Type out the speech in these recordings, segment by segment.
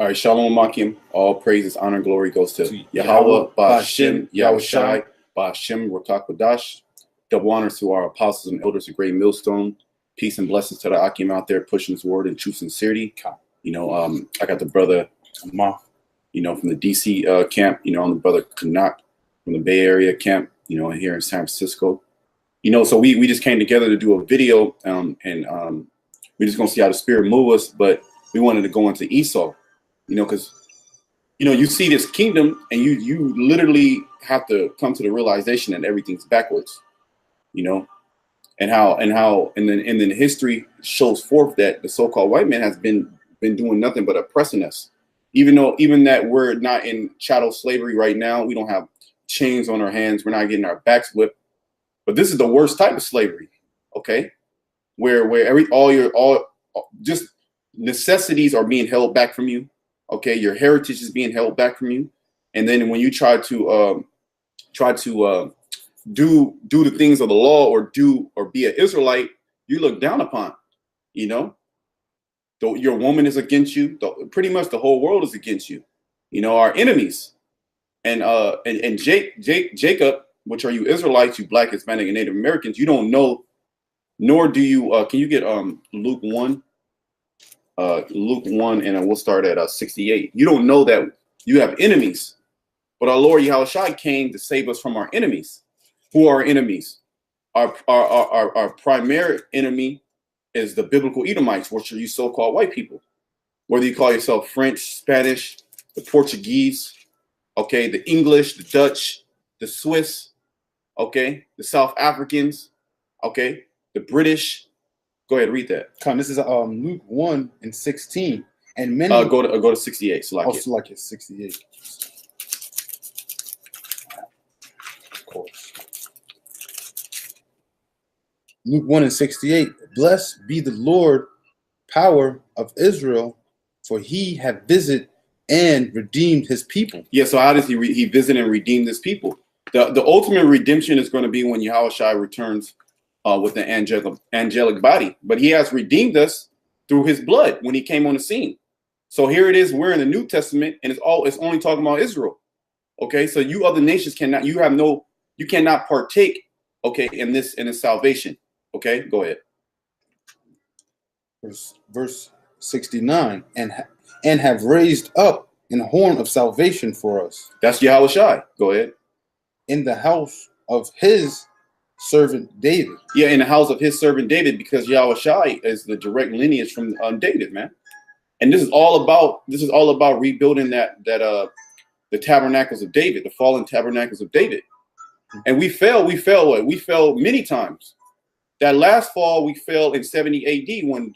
All right, Shalom Makim. All praises, honor, and glory goes to Yahweh, Ba'ashem, Yahushai, Ba'ashem, Rakak Wadash. Double honors to our apostles and elders of Great Millstone. Peace and blessings to the Akim out there pushing his word in true sincerity. You know, I got the brother, from the DC camp. You know, I'm the brother Kanak from the Bay Area camp, you know, here in San Francisco. You know, so we just came together to do a video, and we're just going to see how the Spirit move us, but we wanted to go into Esau. You know, because, you know, you see this kingdom and you literally have to come to the realization that everything's backwards, you know, and then history shows forth that the so-called white man has been doing nothing but oppressing us. Even that we're not in chattel slavery right now. We don't have chains on our hands. We're not getting our backs whipped. But this is the worst type of slavery. OK, where all just necessities are being held back from you. Okay, your heritage is being held back from you, and then when you try to do the things of the law or be an Israelite, you look down upon. You know, your woman is against you. Pretty much the whole world is against you. You know, our enemies, and Jacob, which are you Israelites, you Black, Hispanic, and Native Americans. You don't know, nor do you. Can you get Luke 1? Luke 1, and we'll start at 68. You don't know that you have enemies, but our Lord Yahushua came to save us from our enemies. Who are our enemies? Our primary enemy is the biblical Edomites, which are you so-called white people. Whether you call yourself French, Spanish, the Portuguese, okay, the English, the Dutch, the Swiss, okay, the South Africans, okay, the British. Go ahead, read that. This is Luke 1:16, and many. Go to 68. Salakia 68. Of course. Luke 1:68. Blessed be the Lord, power of Israel, for He hath visited and redeemed His people. Yeah. So how does He visit and redeem His people? The ultimate redemption is going to be when Yahushua returns. With the angelic body, but He has redeemed us through His blood when He came on the scene. So here it is. We're in the New Testament, and it's only talking about Israel. Okay, so you other nations you cannot partake. Okay, in this salvation. Okay, go ahead. Verse 69, and have raised up an horn of salvation for us. That's Yahushua. Go ahead. In the house of His servant David. Yeah, in the house of His servant David, because Yahushua is the direct lineage from David, man. And this is all about rebuilding the tabernacles of David, the fallen tabernacles of David. And we fell many times. That last fall we fell in 70 AD when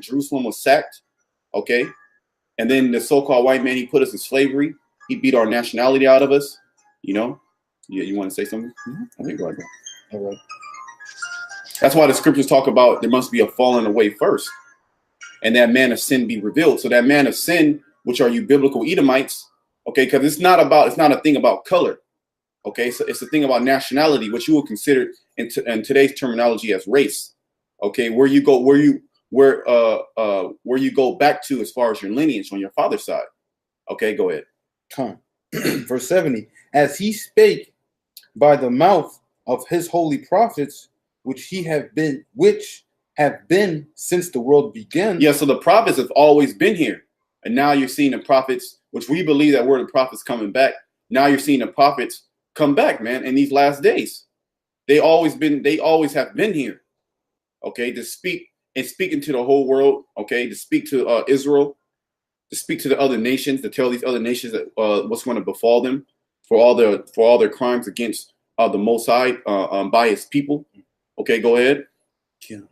Jerusalem was sacked. Okay. And then the so-called white man, he put us in slavery. He beat our nationality out of us. You know? Yeah, you want to say something? Mm-hmm. Okay, go ahead. All right. That's why the scriptures talk about there must be a falling away first, and that man of sin be revealed. So that man of sin, which are you biblical Edomites, okay, because it's not a thing about color, okay, so it's a thing about nationality, which you will consider in today's terminology as race, okay, where you go back to as far as your lineage on your father's side. Okay, go ahead. Verse 70, as He spake by the mouth of His holy prophets, which have been since the world began. Yeah, so the prophets have always been here. And now you're seeing the prophets, which we believe that we're the prophets coming back. Now you're seeing the prophets come back, man, in these last days. They always have been here. Okay, to speak into the whole world, okay, to speak to Israel, to speak to the other nations, to tell these other nations that what's going to befall them for all their crimes against the Most High by His people. Okay, go ahead. Yeah.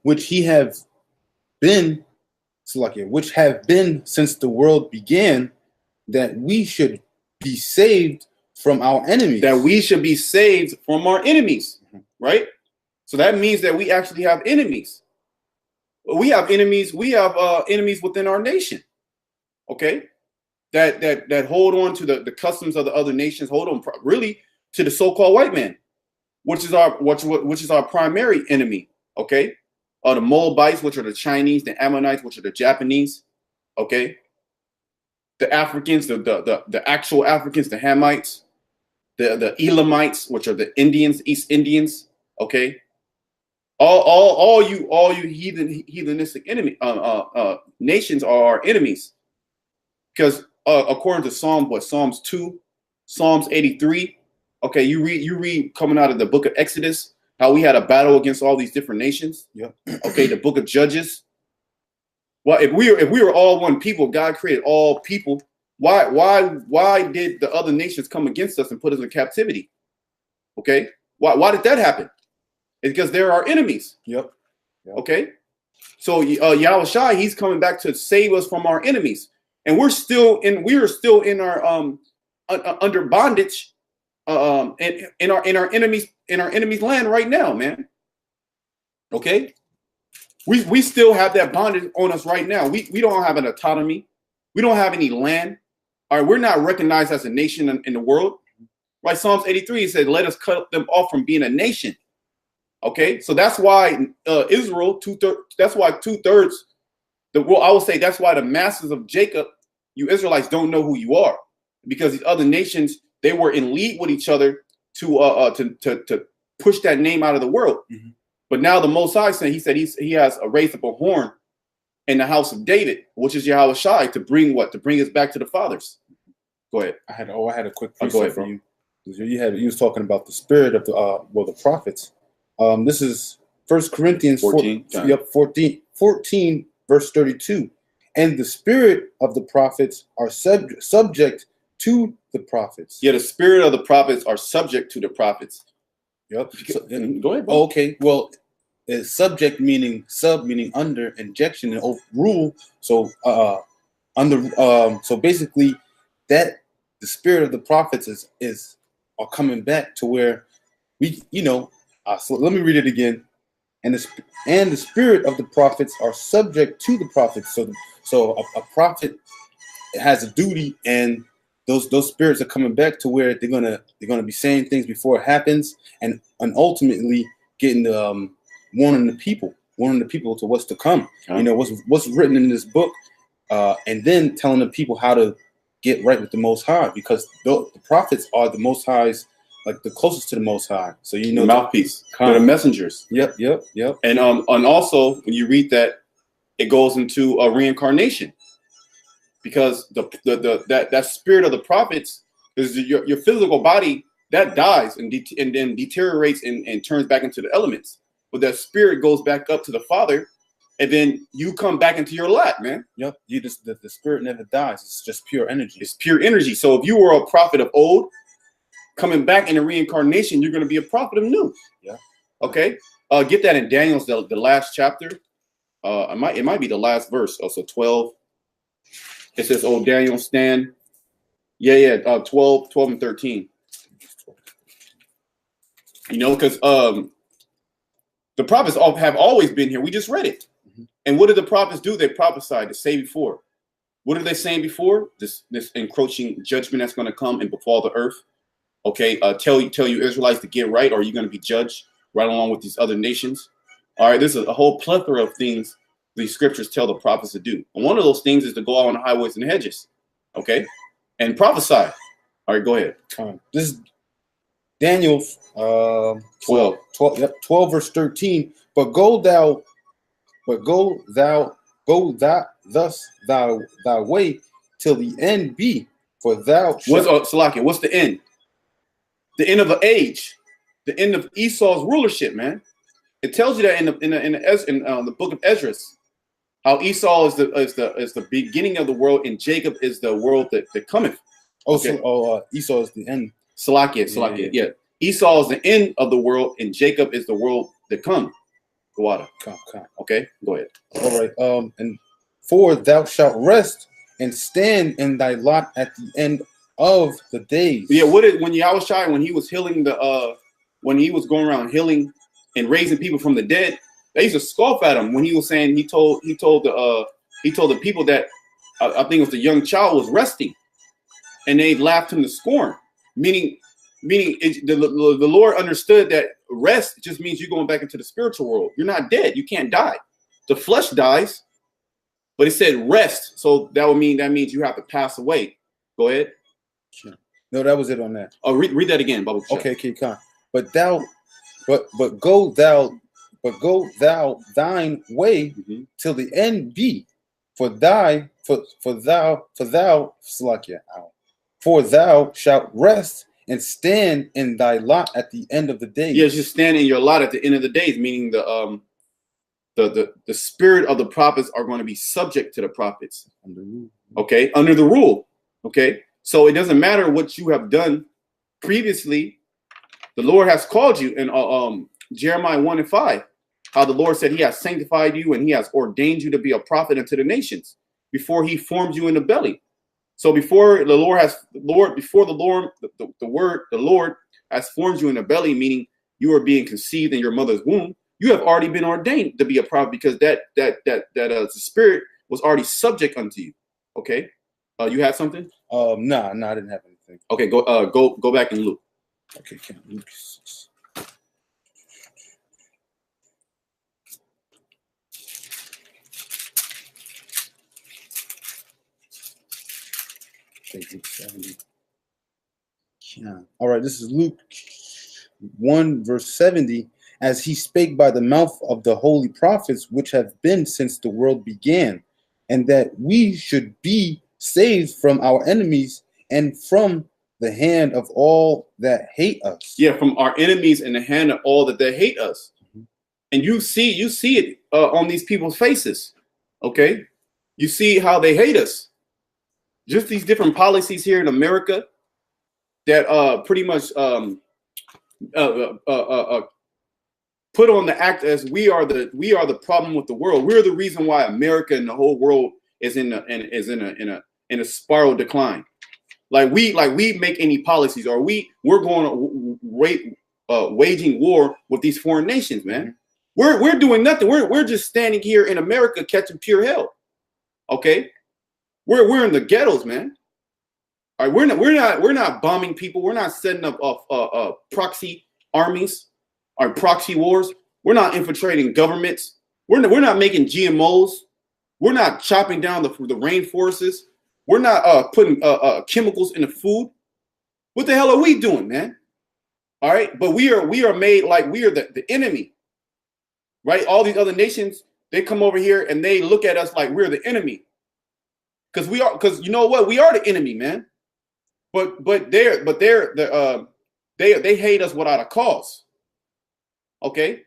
Which have been since the world began, that we should be saved from our enemies. That we should be saved from our enemies, right? So that means that we actually have enemies. We have enemies. We have enemies within our nation. Okay. That hold on to the customs of the other nations, hold on really to the so-called white man, which is our primary enemy. Okay, the Moabites, which are the Chinese, the Ammonites, which are the Japanese. Okay, the Africans, the actual Africans, the Hamites, the Elamites, which are the Indians, East Indians. Okay, all you heathenistic enemy nations are our enemies, because according to Psalms 2, Psalms 83. Okay, you read coming out of the book of Exodus how we had a battle against all these different nations. Yeah. Okay, the book of Judges. Well, if we were all one people, God created all people. Why did the other nations come against us and put us in captivity? Okay, why did that happen? It's because they're our enemies. Yep. Okay, so Yahweh Shai, he's coming back to save us from our enemies, and we are still in our under bondage, and in our enemies land right now, man. Okay, we still have that bondage on us right now. We don't have an autonomy. We don't have any land. All right, we're not recognized as a nation in the world. Right, Psalms 83 said, "Let us cut them off from being a nation." Okay, so that's why Israel, that's why 2/3, I would say that's why the masses of Jacob, you Israelites, don't know who you are, because these other nations, they were in league with each other to push that name out of the world. Mm-hmm. But now the Most High said, he has raised up a horn in the house of David, which is Yahweh Shai, to bring us back to the fathers. Go ahead. I had a quick precept for you. You was talking about the spirit of the prophets. This is 1 Corinthians 14, 14, verse 32. And the spirit of the prophets are subject to the prophets. Yeah, the spirit of the prophets are subject to the prophets. Yep. So, go ahead, bro. Oh, okay. Well, subject meaning under, injection, and rule. So so basically that the spirit of the prophets are coming back to where we, so let me read it again. And the spirit of the prophets are subject to the prophets. So a prophet has a duty, and those spirits are coming back to where they're gonna be saying things before it happens, and ultimately getting warning the people to what's to come. What's written in this book, and then telling the people how to get right with the Most High, because the prophets are the Most High's, like the closest to the Most High. So the mouthpiece, they're the messengers. Yep. And also when you read that, it goes into a reincarnation, because that spirit of the prophets is your physical body that dies and then deteriorates and turns back into the elements. But that spirit goes back up to the Father, and then you come back into your lap, man. Yep. The spirit never dies. It's just pure energy. It's pure energy. So if you were a prophet of old, coming back in a reincarnation, you're going to be a prophet of new. Yeah. Okay. Get that in Daniel's the last chapter. It might be the last verse. Also 12. It says, "Oh, Daniel, stand." Yeah. 12 and 13. Because the prophets have always been here. We just read it. Mm-hmm. And what did the prophets do? They prophesied to say before. What are they saying before? This encroaching judgment that's going to come and befall the earth. Okay, tell you Israelites to get right, or you're going to be judged right along with these other nations. All right, there's a whole plethora of things these scriptures tell the prophets to do. And one of those things is to go out on the highways and hedges, okay, and prophesy. All right, go ahead. This is Daniel 12, verse 13. But go thus thy way till the end be, for thou shalt. Salakia, what's the end? The end of the age, the end of Esau's rulership, man. It tells you that in the book of Esdras, how Esau is the beginning of the world, and Jacob is the world that cometh. Okay. Esau is the end. Salakia. Yeah. Esau is the end of the world, and Jacob is the world that come. Come. Okay, go ahead. All right. And for thou shalt rest and stand in thy lot at the end of the days. Yeah. When Yahweh Shai, when he was healing when he was going around healing and raising people from the dead, they used to scoff at him when he was saying he told the people that I think it was the young child was resting, and they laughed him to scorn. Meaning the Lord understood that rest just means you're going back into the spiritual world. You're not dead. You can't die. The flesh dies, But it said rest, so that means you have to pass away. Go ahead. Sure. No, that was it on that. Oh, read that again, Bubble. Okay, keep calm. But go thou thine way till the end be, for thou shalt rest and stand in thy lot at the end of the day. Yeah, just stand in your lot at the end of the days, meaning the spirit of the prophets are going to be subject to the prophets. Okay, under the rule. Okay, so it doesn't matter what you have done previously. The Lord has called you in Jeremiah 1:5. How the Lord said He has sanctified you and He has ordained you to be a prophet unto the nations before He formed you in the belly. So before the Lord has formed you in the belly, meaning you are being conceived in your mother's womb, you have already been ordained to be a prophet because that the spirit was already subject unto you. Okay, you had something? No, I didn't have anything. Okay, go back in Luke. Okay, Luke 6. Luke 70. Yeah. All right, this is Luke 1 verse 70. As He spake by the mouth of the holy prophets, which have been since the world began, and that we should be saved from our enemies and from the hand of all that hate us. Yeah, from our enemies and the hand of all that they hate us. And you see it on these people's faces. Okay, you see how they hate us. Just these different policies here in America that pretty much put on the act as we are the problem with the world. We're the reason why America and the whole world is in a spiral decline. Like we make any policies, or we're going waging war with these foreign nations, man. We're doing nothing. We're just standing here in America catching pure hell. Okay, we're in the ghettos, man. All right, we're not bombing people. We're not setting up proxy armies or proxy wars. We're not infiltrating governments. We're not making GMOs. We're not chopping down the rainforests. We're not putting chemicals in the food. What the hell are we doing, man? All right, but we are made like we are the enemy, right? All these other nations, they come over here and they look at us like we're the enemy, because you know what, we are the enemy, man. But they hate us without a cause, okay?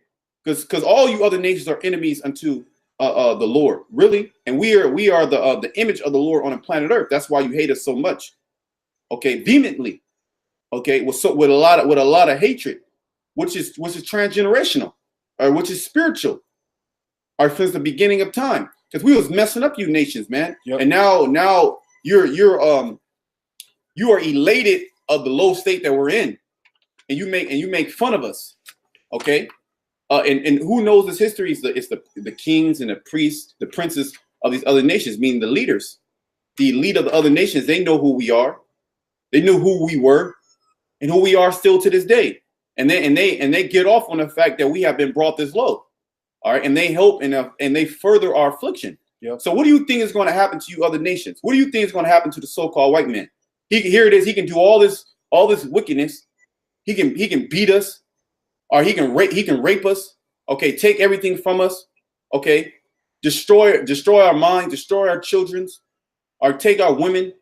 Because all you other nations are enemies unto the Lord, really, and we are the image of the Lord on the planet Earth. That's why you hate us so much, okay, vehemently, okay, with a lot of hatred, which is transgenerational, or which is spiritual, or since the beginning of time, because we was messing up you nations, man. Yep. And now you are elated of the low state that we're in, and you make fun of us, okay. And who knows this history? It's the kings and the priests, the princes of these other nations, meaning the leaders, the elite of the other nations. They know who we are. They knew who we were and who we are still to this day. And they get off on the fact that we have been brought this low. All right. And they help and they further our affliction. Yep. So what do you think is going to happen to you other nations? What do you think is going to happen to the so-called white man? Here it is. He can do all this wickedness. He can beat us. Or he can rape us, okay, take everything from us, okay, destroy our minds, destroy our children's, or take our women,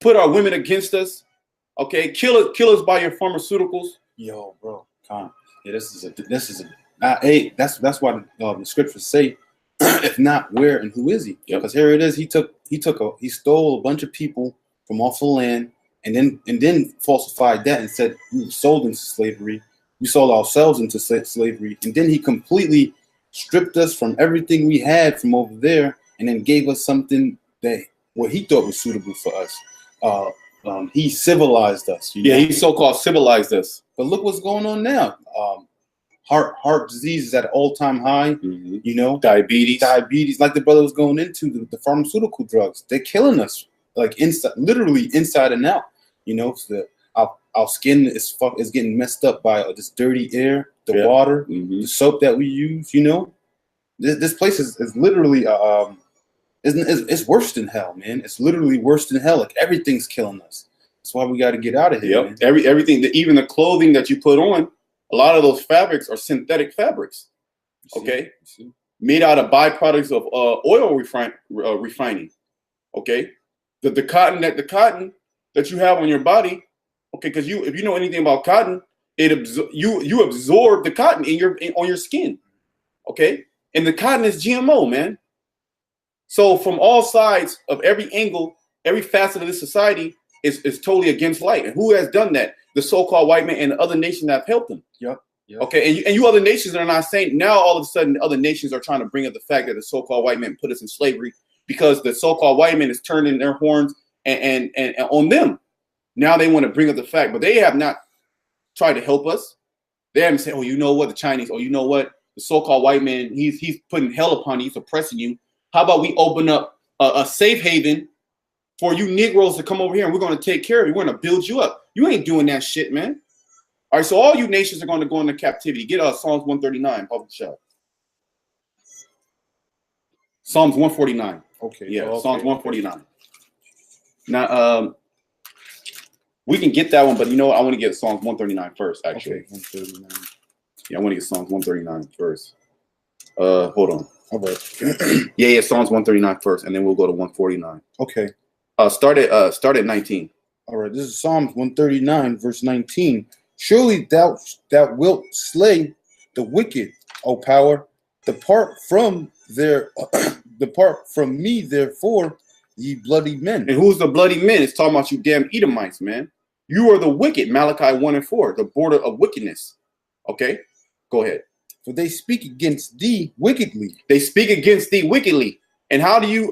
put our women against us, okay, kill us by your pharmaceuticals. Yo, bro, calm. Yeah, that's why the scriptures say, if not, where and who is he? Because here it is. He stole a bunch of people from off the land, and then falsified that and said we were sold into slavery. We sold ourselves into slavery, and then he completely stripped us from everything we had from over there, and then gave us something that what he thought was suitable for us. He civilized us. Yeah, he so-called civilized us. But look what's going on now. Heart disease is at an all-time high. Mm-hmm. You know, diabetes, like the brother was going into the pharmaceutical drugs. They're killing us, like literally inside and out. You know, so our skin is getting messed up by this dirty air, the water, the soap that we use. You know, this place is literally It's worse than hell, man. It's literally worse than hell. Like everything's killing us. That's why we got to get out of here. Yep. Everything, even the clothing that you put on, a lot of those fabrics are synthetic fabrics. Okay, made out of byproducts of oil refining. Okay, the cotton that you have on your body. Okay, because if you know anything about cotton, you absorb the cotton on your skin. Okay, and the cotton is GMO, man. So from all sides of every angle, every facet of this society is totally against light. And who has done that? The so-called white man and the other nations that have helped them. Yep. Okay, and you other nations are not saying now all of a sudden other nations are trying to bring up the fact that the so-called white man put us in slavery because the so-called white man is turning their horns and on them. Now they want to bring up the fact, but they have not tried to help us. They haven't said, oh, you know what, the Chinese, oh, you know what, the so-called white man, he's putting hell upon you, he's oppressing you. How about we open up a safe haven for you Negroes to come over here and we're going to take care of you. We're going to build you up. You ain't doing that shit, man. All right, so all you nations are going to go into captivity. Get Psalms 139, public shot. Psalms 149. Okay. Yeah, okay. Psalms 149. Now, we can get that one, but you know what? I want to get Psalms 139 first, actually. Okay, 139. Yeah, I want to get Psalms 139 first. Hold on. All right. yeah, Psalms 139 first, and then we'll go to 149. Okay. Start at 19. All right, this is Psalms 139, verse 19. Surely thou wilt slay the wicked, O power. Depart from me, therefore, ye bloody men. And who's the bloody men? It's talking about you damn Edomites, man. You are the wicked, Malachi 1 and 4, the border of wickedness. Okay, go ahead. For they speak against thee wickedly. They speak against thee wickedly. And how do you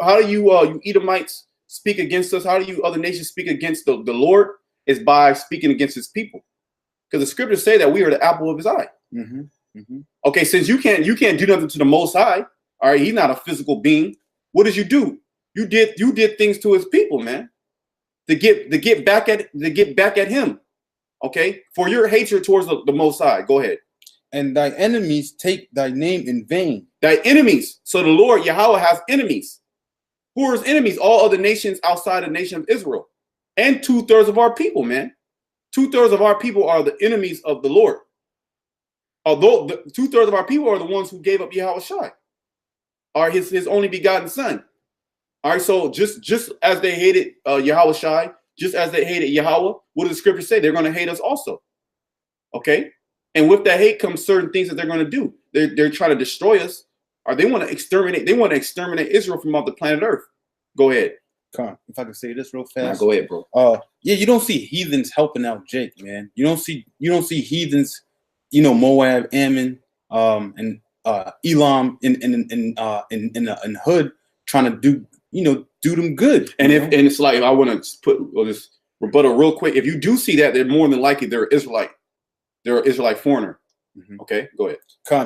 Edomites speak against us? How do you other nations speak against the Lord? Is by speaking against his people. Because the scriptures say that we are the apple of his eye. Mm-hmm. Mm-hmm. Okay, since you can't do nothing to the Most High. All right, he's not a physical being. What did you do? You did things to his people, man. To get back at him. Okay, for your hatred towards the Most High. Go ahead. And thy enemies take thy name in vain. Thy enemies. So the Lord Yahweh has enemies. Who are his enemies? All other nations outside the nation of Israel, and 2/3 of our people, man. 2/3 of our people are the enemies of the Lord. Although the 2/3 of our people are the ones who gave up Yahweh Shai, are his only begotten son. All right, so just as they hated Yahweh Shai, just as they hated Yahweh, what does the scripture say? They're going to hate us also. Okay, and with that hate comes certain things that they're going to do. They're trying to destroy us, or they want to exterminate. They want to exterminate Israel from off the planet Earth. Go ahead. If I can say this real fast. Nah, go ahead, bro. Yeah, you don't see heathens helping out Jake, man. You don't see heathens, Moab, Ammon, and Elam in hood trying to do them good. And it's like, I want to put this rebuttal real quick. If you do see that, they're more than likely they're Israelite. They're an Israelite foreigner. Mm-hmm. Okay, go ahead.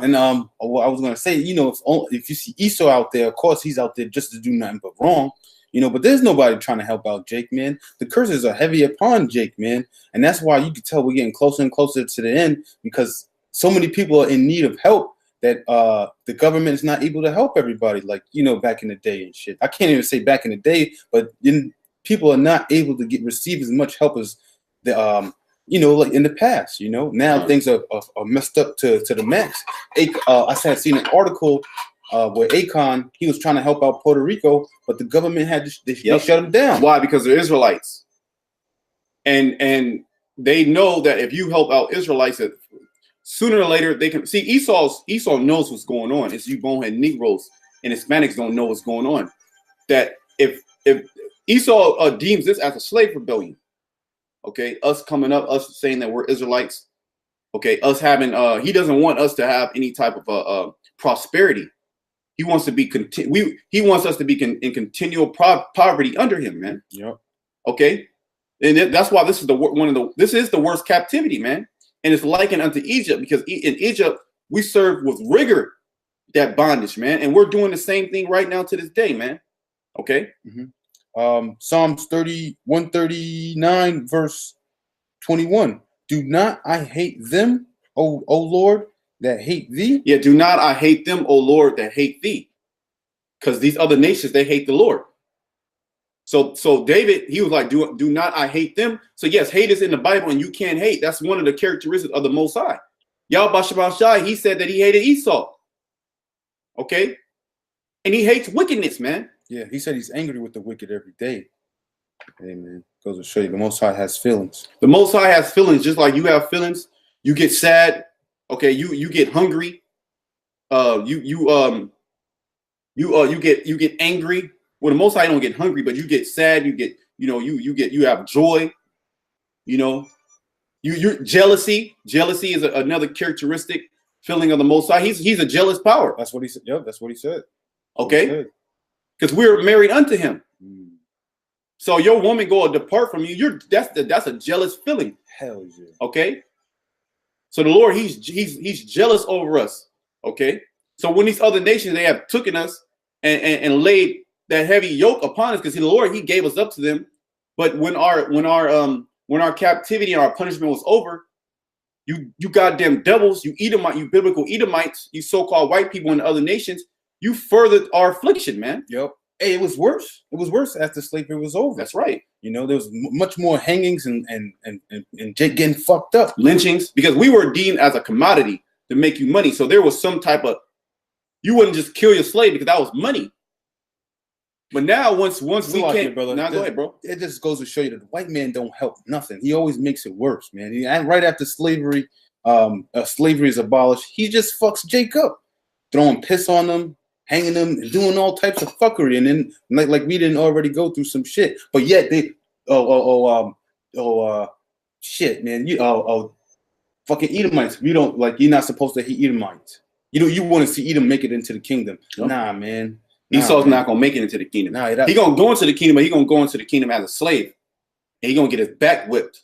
And what I was gonna say, if you see Esau out there, of course he's out there just to do nothing but wrong. But there's nobody trying to help out Jake, man. The curses are heavy upon Jake, man. And that's why you can tell we're getting closer and closer to the end, because so many people are in need of help that the government is not able to help everybody, like, back in the day and shit. I can't even say back in the day, but people are not able to receive as much help as the like in the past. Now things are messed up to the max. I seen an article where Akon, he was trying to help out Puerto Rico, but the government they shut him down. Why? Because they're Israelites, and they know that if you help out Israelites, that sooner or later they can see. Esau knows what's going on. It's you bonehead Negroes and Hispanics don't know what's going on. That if Esau deems this as a slave rebellion, okay, us coming up, us saying that we're Israelites, okay, us having he doesn't want us to have any type of prosperity. He wants to be he wants us to be in continual poverty under him, man. Yep. Okay, and that's why this is the worst captivity, man. And it's likened unto Egypt, because in Egypt we served with rigor that bondage, man, and we're doing the same thing right now to this day, man. Okay. Mm-hmm. Psalms 139 verse 21. Do not I hate them, O Lord, that hate thee? Yeah, do not I hate them, O Lord, that hate thee. because these other nations, they hate the Lord. So David, he was like, do not I hate them? So yes, hate is in the Bible, and you can't hate. That's one of the characteristics of the Most High. Yahweh Shabbat Shai, he said that he hated Esau. Okay? And he hates wickedness, man. Yeah, he said he's angry with the wicked every day. Amen. Goes to show you the Most High has feelings. The Most High has feelings, just like you have feelings. You get sad. Okay, you get hungry. You get angry. Well, the Most High don't get hungry, but you get sad. You get, you have joy. You're jealousy. Jealousy is another characteristic feeling of the Most High. He's a jealous power. That's what he said. Yep, that's what he said. Okay, because we're married unto him. So your woman go depart from you. That's a jealous feeling. Hell yeah. Okay. So the Lord, he's jealous over us. Okay. So when these other nations, they have taken us and laid that heavy yoke upon us, because the Lord, he gave us up to them. But when our captivity and our punishment was over, you goddamn devils, you Edomite, you biblical Edomites, you so-called white people in the other nations, you furthered our affliction, man. Yep. Hey, it was worse. It was worse after slavery was over. That's right. There was much more hangings and getting fucked up. Lynchings, because we were deemed as a commodity to make you money. So there was some type of, you wouldn't just kill your slave because that was money. But now once we can't, brother. Now go ahead, bro. It just goes to show you that the white man don't help nothing. He always makes it worse, man. And right after slavery, slavery is abolished, he just fucks Jake up, throwing piss on them, hanging them, doing all types of fuckery, and then like we didn't already go through some shit, but yet they shit, man, fucking Edomites. We don't like. You're not supposed to hate Edomites. You want to see Edom make it into the kingdom? Yep. Nah, man. Esau's not gonna make it into the kingdom. Nah, he gonna go into the kingdom, but he gonna go into the kingdom as a slave, and he gonna get his back whipped.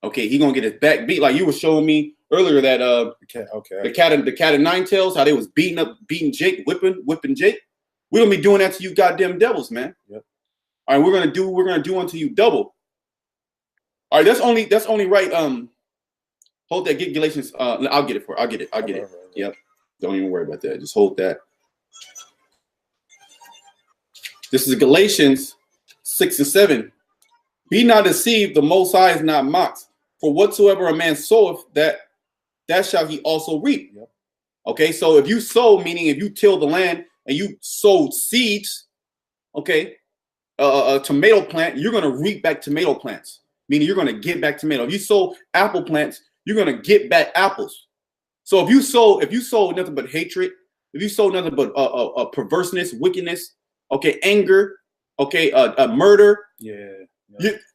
Okay, he gonna get his back beat, like you were showing me earlier that the cat and nine tails, how they was beating Jake, whipping Jake. We're gonna be doing that to you goddamn devils, man. Yep. All right, we're gonna do unto you double. All right, that's only right. Hold that. Get Galatians. I'll get it. Right. Yep. Don't even worry about that. Just hold that. This is Galatians 6 and 7. Be not deceived, the Most High is not mocked. For whatsoever a man soweth, that shall he also reap. Yep. Okay, so if you sow, meaning if you till the land and you sow seeds, okay, a tomato plant, you're going to reap back tomato plants, meaning you're going to get back tomato. If you sow apple plants, you're going to get back apples. So if you sow nothing but hatred, if you sow nothing but perverseness, wickedness, okay, anger, okay, murder. Yeah.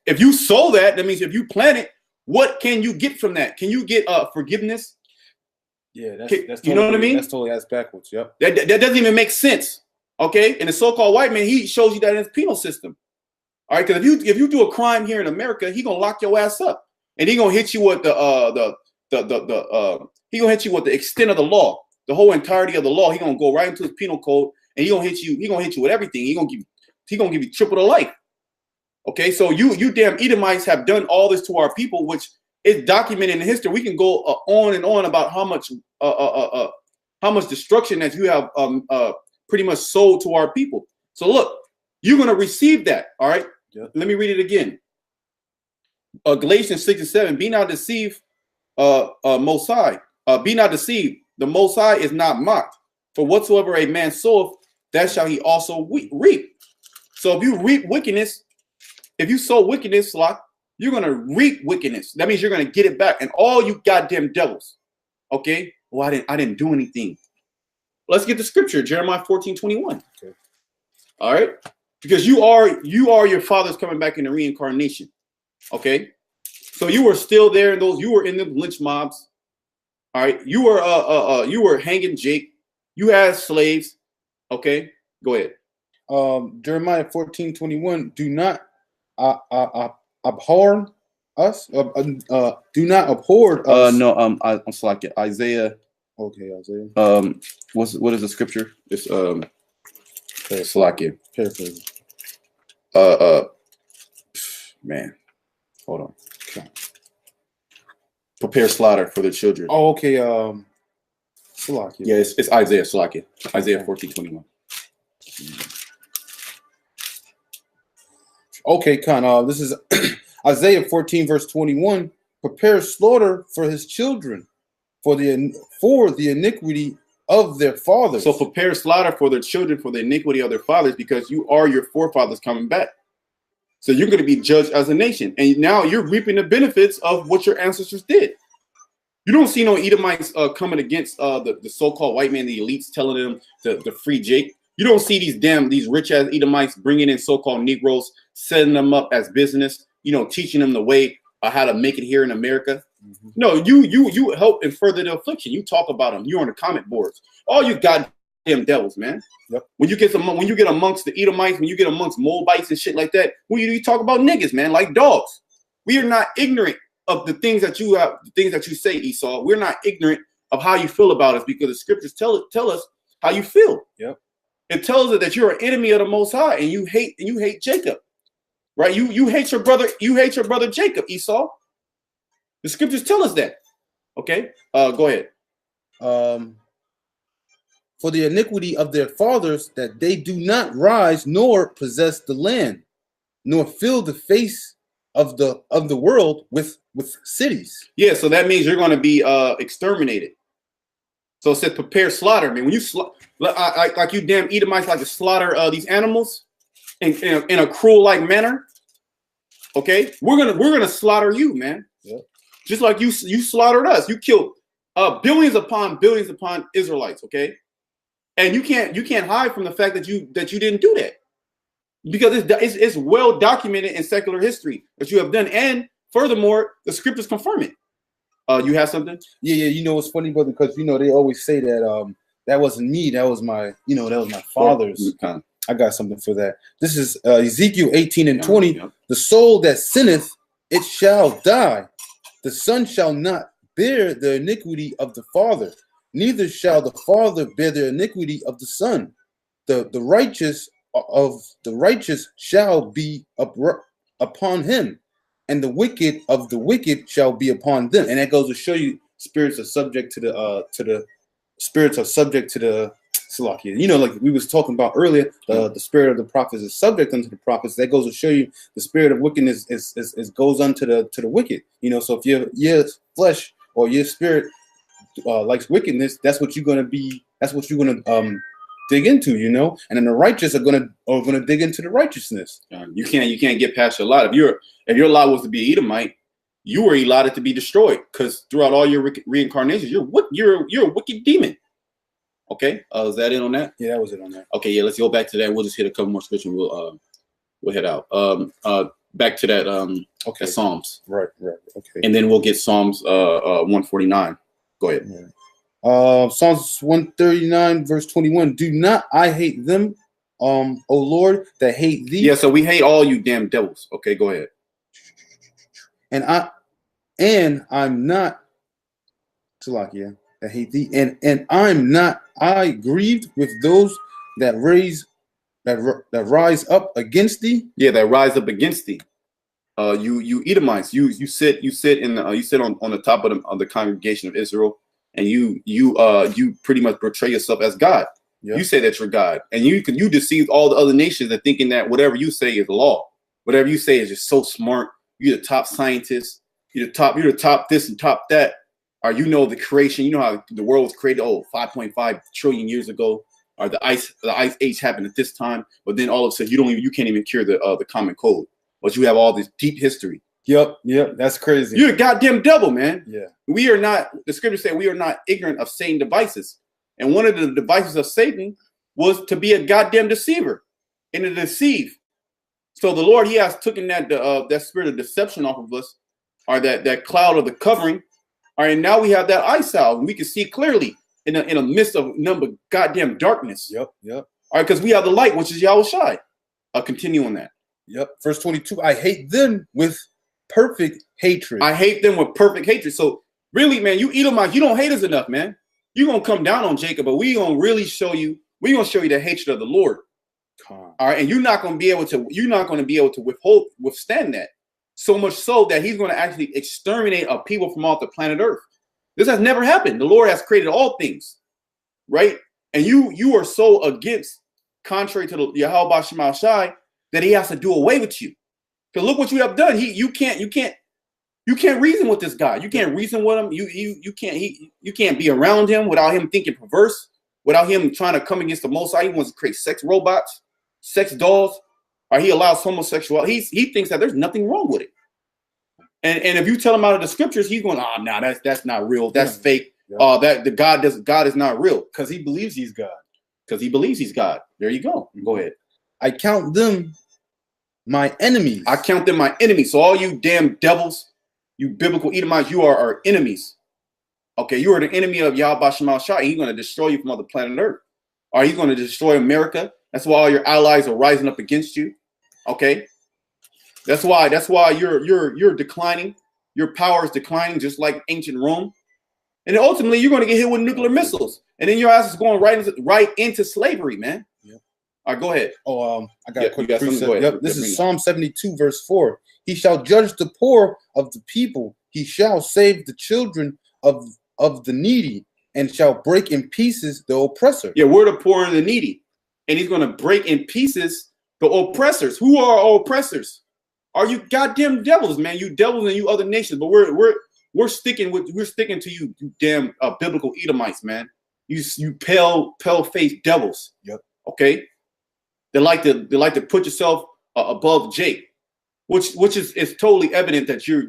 If you sow that means if you plant it, what can you get from that? Can you get forgiveness? Yeah, that's totally, you know what I mean? That's totally ass backwards. Yep. That doesn't even make sense. Okay, and the so-called white man, he shows you that in his penal system. All right, because if you do a crime here in America, he gonna lock your ass up, and he gonna hit you with he gonna hit you with the extent of the law, the whole entirety of the law. He gonna go right into his penal code, and he gonna hit you with everything. He gonna give you triple the life. Okay, so you damn Edomites have done all this to our people, which is documented in history. We can go on and on about how much destruction that you have pretty much sold to our people. So look, you're gonna receive that. All right. Yeah. Let me read it again. Galatians 6 and 7. Be not deceived, Most High. Be not deceived. The Most High is not mocked. For whatsoever a man soweth, that shall he also reap. So if you reap wickedness, if you sow wickedness, you're gonna reap wickedness. That means you're gonna get it back. And all you goddamn devils, okay? Well, I didn't do anything. Let's get the scripture, Jeremiah 14:21. Okay. All right, because you are your fathers coming back in the reincarnation. Okay, so you were still there in those. You were in the lynch mobs. All right, you were hanging Jake. You had slaves. Okay, go ahead. Jeremiah 14:21. Do not abhor us. Do not abhor us. No. I'm sorry. Isaiah. Okay, Isaiah. What is the scripture? It's Salakia. Paraphrase. Man, hold on. Okay. Prepare slaughter for the children. Oh, okay. Salakia. Yeah, it's Isaiah. Salakia. Isaiah 14:21. Okay, Khan. This is Isaiah 14, verse 21. Prepare slaughter for his children, for the iniquity of their fathers. So prepare slaughter for their children, for the iniquity of their fathers, because you are your forefathers coming back. So you're going to be judged as a nation, and now you're reaping the benefits of what your ancestors did. You don't see no Edomites coming against the so-called white man, the elites, telling them to free Jake. You don't see these rich ass Edomites bringing in so-called Negroes, setting them up as business, teaching them the way how to make it here in America. Mm-hmm. No, you help and further the affliction. You talk about them. You're on the comment boards. All you goddamn devils, man. Yep. When you get amongst the Edomites, when you get amongst Moabites and shit like that, you talk about niggas, man, like dogs. We are not ignorant of the things that you have, the things that you say, Esau. We're not ignorant of how you feel about us, because the scriptures tell us how you feel. Yep. It tells us that you're an enemy of the Most High, and you hate Jacob, right? You hate your brother. You hate your brother Jacob, Esau. The scriptures tell us that. Okay, go ahead. For the iniquity of their fathers, that they do not rise nor possess the land, nor fill the face of the world with cities. Yeah, so that means you're going to be exterminated. So it said prepare slaughter. I mean, when you like you damn Edomites like to slaughter these animals in a cruel like manner. Okay, we're gonna slaughter you, man. Yep. Just like you slaughtered us. You killed billions upon Israelites. Okay, and you can't hide from the fact that you didn't do that, because it's well documented in secular history that you have done, and furthermore, the scriptures confirm it. You have something? Yeah. It's funny, brother, because they always say that that wasn't me, that was my father's. Okay. I got something for that. This is Ezekiel 18 and 20. Yeah. The soul that sinneth, it shall die. The son shall not bear the iniquity of the father, neither shall the father bear the iniquity of the son. The righteous shall be upon him, and the wicked of the wicked shall be upon them. And that goes to show you spirits are subject to the Salakia. Like we was talking about earlier, the spirit of the prophets is subject unto the prophets. That goes to show you the spirit of wickedness is goes unto the wicked. So if your flesh or your spirit likes wickedness, that's what you're gonna dig into, and then the righteous are gonna dig into the righteousness. You can't get past your lot. If your lot was to be Edomite, you were allotted to be destroyed, because throughout all your reincarnations, you're a wicked demon. Okay, is that it on that? Yeah, that was it on that. Okay, yeah, let's go back to that. We'll just hit a couple more scriptures. We'll head out. Back to that. Okay. That Psalms. Right. Okay. And then we'll get Psalms 149. Go ahead. Yeah. Psalms 139 verse 21. Do not I hate them, O Lord, that hate thee? Yeah. So we hate all you damn devils. Okay, go ahead. And I'm not. Salakia. That hate thee, and I'm not I grieved with those that rise up against thee. Yeah, that rise up against thee. You Edomites, you sit on the top of the congregation of Israel, and you pretty much portray yourself as God. Yep. You say that you're God, and you deceive all the other nations into thinking that whatever you say is law. Whatever you say is just so smart. You're the top scientist. You're the top this and top that. Or the creation, how the world was created 5.5 trillion years ago, or the ice age happened at this time, but then all of a sudden you can't even cure the common cold, but you have all this deep history. Yep, that's crazy. You're a goddamn devil, man. Yeah. We are not, the scriptures say we are not ignorant of Satan's devices. And one of the devices of Satan was to be a goddamn deceiver and to deceive. So the Lord, he has taken that spirit of deception off of us, or that cloud of the covering. All right, now we have that eye salve, and we can see clearly in a midst of number goddamn darkness. Yep. All right, because we have the light, which is Yahushai. I'll continue on that. Yep. Verse 22, I hate them with perfect hatred. I hate them with perfect hatred. So really, man, you Edomites, you don't hate us enough, man. You're going to come down on Jacob, but we're going to show you the hatred of the Lord. All right, and you're not going to be able to withstand that. So much so that he's going to actually exterminate a people from off the planet Earth. This has never happened. The Lord has created all things, right? And you are so against, contrary to the Yahweh Shai, that he has to do away with you. Because look what you have done. You can't reason with this guy. You can't reason with him. You can't be around him without him thinking perverse, without him trying to come against the Most High. He wants to create sex robots, sex dolls, or he allows homosexuality. He thinks that there's nothing wrong with it. And if you tell him out of the scriptures, he's going, oh, no, that's not real. That's fake. Yeah. That God is not real. Because he believes he's God. Because he believes he's God. There you go. Go ahead. I count them my enemies. I count them my enemies. So all you damn devils, you biblical Edomites, you are our enemies. Okay, you are the enemy of Yahweh Shema Shai. He's going to destroy you from other planet Earth. Or he's going to destroy America. That's why all your allies are rising up against you. Okay. That's why you're declining. Your power is declining, just like ancient Rome. And then ultimately, you're going to get hit with nuclear missiles, and then your ass is going right into slavery, man. Yep. All right, go ahead. I got a quick precept. Yep, this is Psalm 72, verse 4. He shall judge the poor of the people. He shall save the children of the needy, and shall break in pieces the oppressor. Yeah, we're the poor and the needy, and he's going to break in pieces the oppressors. Who are our oppressors? Are you goddamn devils, man? You devils and you other nations, but we're sticking to you damn biblical Edomites, man. You pale faced devils. Yep. Okay. They like to put yourself above Jake, which is totally evident that you're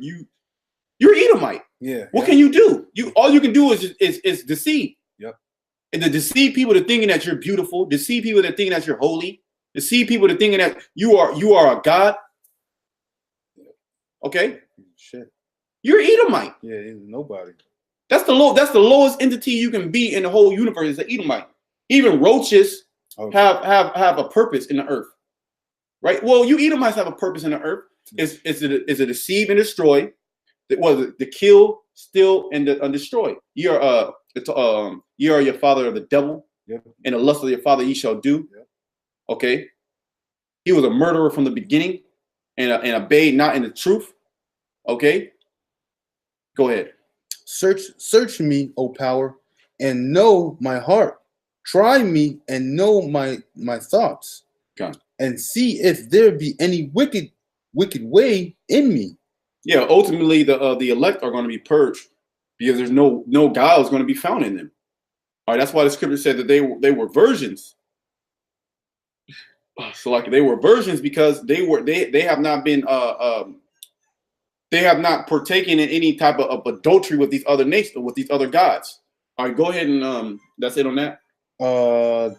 Edomite. Yeah. What can you do? All you can do is deceive. Yep. And to deceive people to thinking that you're beautiful, deceive people to thinking that you're holy, deceive people to thinking that you are a God. Okay. Shit. You're Edomite. Yeah, nobody. That's the lowest entity you can be in the whole universe is an Edomite. Even roaches have a purpose in the earth. Right? Well, you Edomites have a purpose in the earth. Is to deceive and destroy. To kill, steal, and destroy. You are your father of the devil, yep. And the lust of your father ye shall do. Yep. Okay. He was a murderer from the beginning and obeyed not in the truth. Okay. Go ahead. Search me, O power, and know my heart. Try me and know my thoughts. Okay. And see if there be any wicked way in me. Yeah, ultimately the elect are going to be purged because there's no guile is going to be found in them. All right, that's why the scripture said that they were virgins. So like they were virgins because they have not been they have not partaken in any type of adultery with these other nations, with these other gods. All right, go ahead and that's it on that. And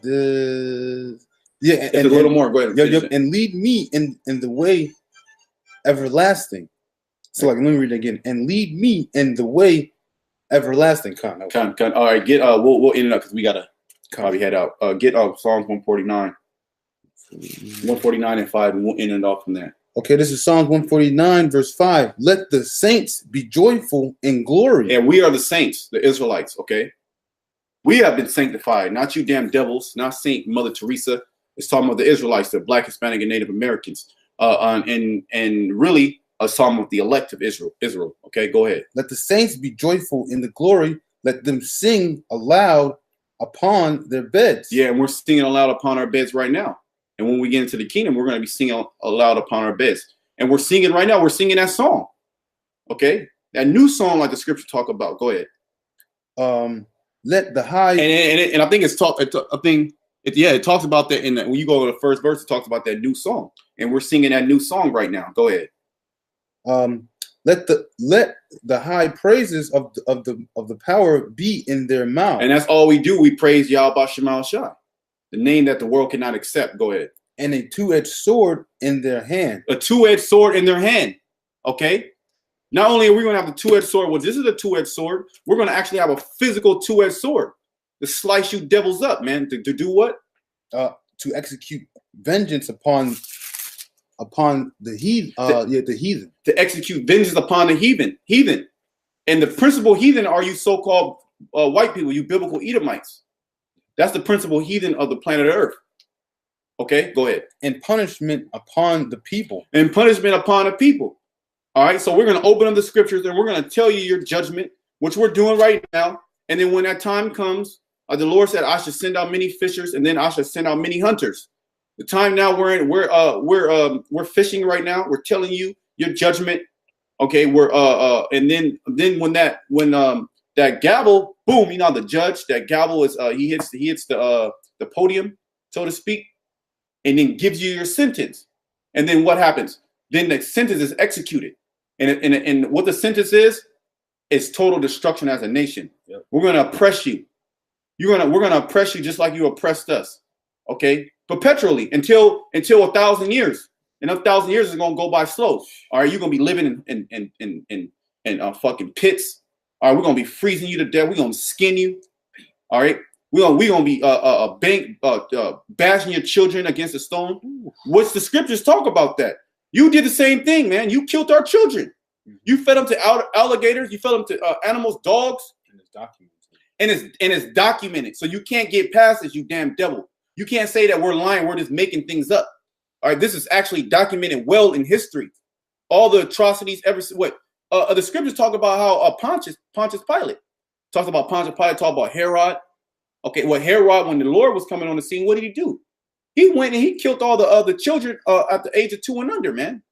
a little more. Go ahead. And lead me in the way everlasting. So like, let me read it again. And lead me in the way everlasting. All right, get we'll end it up because we gotta probably head out. Get Psalms 149, 149 and 5, and we'll end it off from there. Okay, this is Psalms 149, verse 5. Let the saints be joyful in glory. And we are the saints, the Israelites, okay? We have been sanctified, not you damn devils, not Saint Mother Teresa. It's talking about the Israelites, the Black, Hispanic, and Native Americans. And really a psalm of the elect of Israel. Okay, go ahead. Let the saints be joyful in the glory. Let them sing aloud upon their beds. Yeah, and we're singing aloud upon our beds right now. And when we get into the kingdom, we're going to be singing aloud upon our beds. And we're singing right now. We're singing that song. Okay? That new song like the scripture talk about. Go ahead. Let the high... And I think it talks about that when you go to the first verse, it talks about that new song. And we're singing that new song right now. Go ahead. Let the high praises of the power be in their mouth. And that's all we do. We praise Yahweh Shema Shai, the name that the world cannot accept. Go ahead. And a two-edged sword in their hand. A two-edged sword in their hand. Okay. Not only are we going to have the two-edged sword, well, this is a two-edged sword. We're going to actually have a physical two-edged sword to slice you devils up, man. To do what? To execute vengeance upon the heathen. The heathen. To execute vengeance upon the heathen. And the principal heathen are you so-called white people, you biblical Edomites. That's the principal heathen of the planet Earth. Okay, go ahead. And punishment upon the people. And punishment upon the people. All right, so we're going to open up the scriptures and we're going to tell you your judgment, which we're doing right now. And then when that time comes, the Lord said, I should send out many fishers and then I should send out many hunters. The time now we're fishing right now. We're telling you your judgment. Okay, and then when that gavel, boom, you know, the judge, that gavel is he hits the podium, so to speak, and then gives you your sentence. And then what happens? Then the sentence is executed. And what the sentence is total destruction as a nation. Yep. We're gonna oppress you. We're gonna oppress you just like you oppressed us. Okay, perpetually until 1,000 years. And 1,000 years is gonna go by slow. All right, you're gonna be living in fucking pits. All right, we're gonna be freezing you to death. We're gonna skin you. All right, we're gonna be bashing your children against a stone. What's the scriptures talk about that? You did the same thing, man. You killed our children. You fed them to alligators. You fed them to animals, dogs. And it's documented. And it's documented. So you can't get past this, you damn devil. You can't say that we're lying. We're just making things up. All right, this is actually documented well in history. All the atrocities ever. The scriptures talk about how Pontius Pilate talks about Pontius Pilate. Talk about Herod. Okay, well, Herod, when the Lord was coming on the scene, what did he do? He went and he killed all the children at the age of 2 and under, man.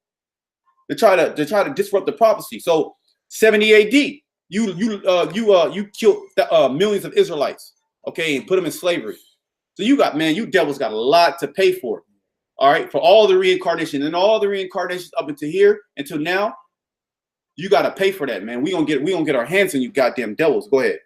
To try to disrupt the prophecy. So 70 AD, you killed millions of Israelites, okay, and put them in slavery. So you devils got a lot to pay for. All right, for all the reincarnation and all the reincarnations up until here, until now, you got to pay for that, man. We gonna get our hands on you, goddamn devils. Go ahead.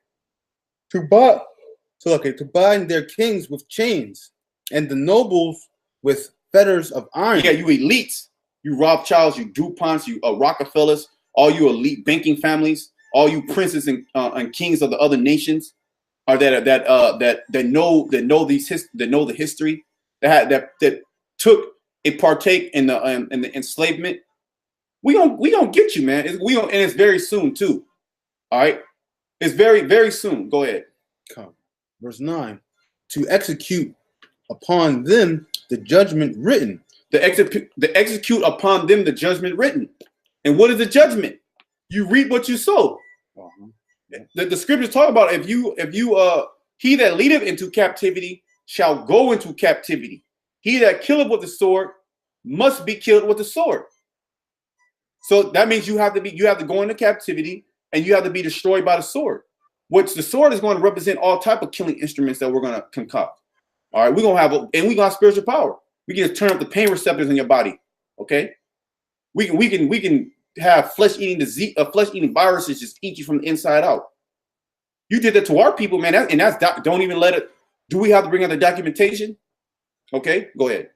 To bind their kings with chains and the nobles with fetters of iron. Yeah, you elites, you Rothschilds, you DuPonts, you Rockefellers, all you elite banking families, all you princes and kings of the other nations, are that know the history, that took a partake in the enslavement. We gonna get you, man. And it's very soon too. All right, it's very, very soon. Go ahead. Come. Verse 9, to execute upon them the judgment written. The execute upon them the judgment written. And what is the judgment? You reap what you sow. The scriptures talk about if you he that leadeth into captivity shall go into captivity. He that killeth with the sword must be killed with the sword. So that means you have to go into captivity and you have to be destroyed by the sword. Which the sword is going to represent all type of killing instruments that we're going to concoct. All right, we're gonna have spiritual power. We can just turn up the pain receptors in your body. Okay, we can have flesh-eating viruses just eat you from the inside out. You did that to our people, man. Don't even let it. Do we have to bring out the documentation? Okay, go ahead.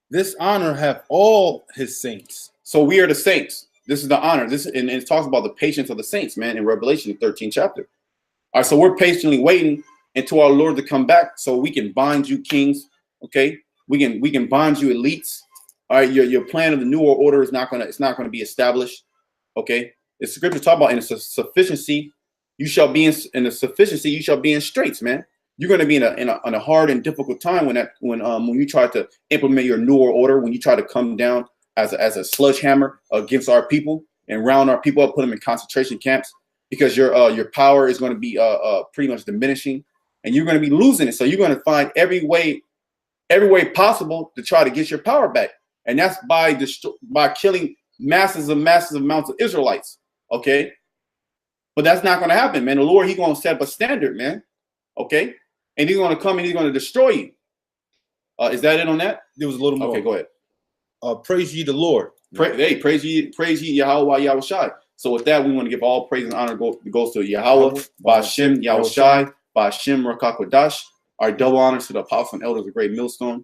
This honor have all his saints. So we are the saints. This is the honor. And it talks about the patience of the saints, man, in Revelation 13th chapter. All right, so we're patiently waiting until our Lord to come back, so we can bind you, kings. Okay, we can bind you, elites. All right, your plan of the new world order is not gonna be established. Okay, the scripture talk about in the sufficiency you shall be in the sufficiency you shall be in straits, man. You're gonna be in a hard and difficult time when you try to implement your new world order, when you try to come down as a sledgehammer against our people and round our people up, put them in concentration camps, because your power is going to be pretty much diminishing, and you're going to be losing it. So you're going to find every way possible to try to get your power back, and that's by killing massive amounts of Israelites. Okay, but that's not going to happen, man. The Lord, He's going to set up a standard, man. Okay, and He's going to come and He's going to destroy you. Is that it on that? There was a little more. Okay, go ahead. Praise ye the Lord. Praise ye Yahweh Yahushai. So with that, we want to give all praise and honor goes to Yahweh, Ba'Shem Yahushai, Ba'Shem Rakakwadash. Our double honors to the apostles and elders of Great Millstone.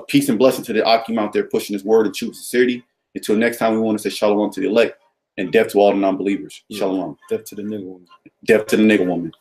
Peace and blessing to the Akim out there pushing His word in true sincerity. Until next time, we want to say shalom to the elect and death to all the non-believers. Shalom. Death to the nigger woman. Death to the nigger woman.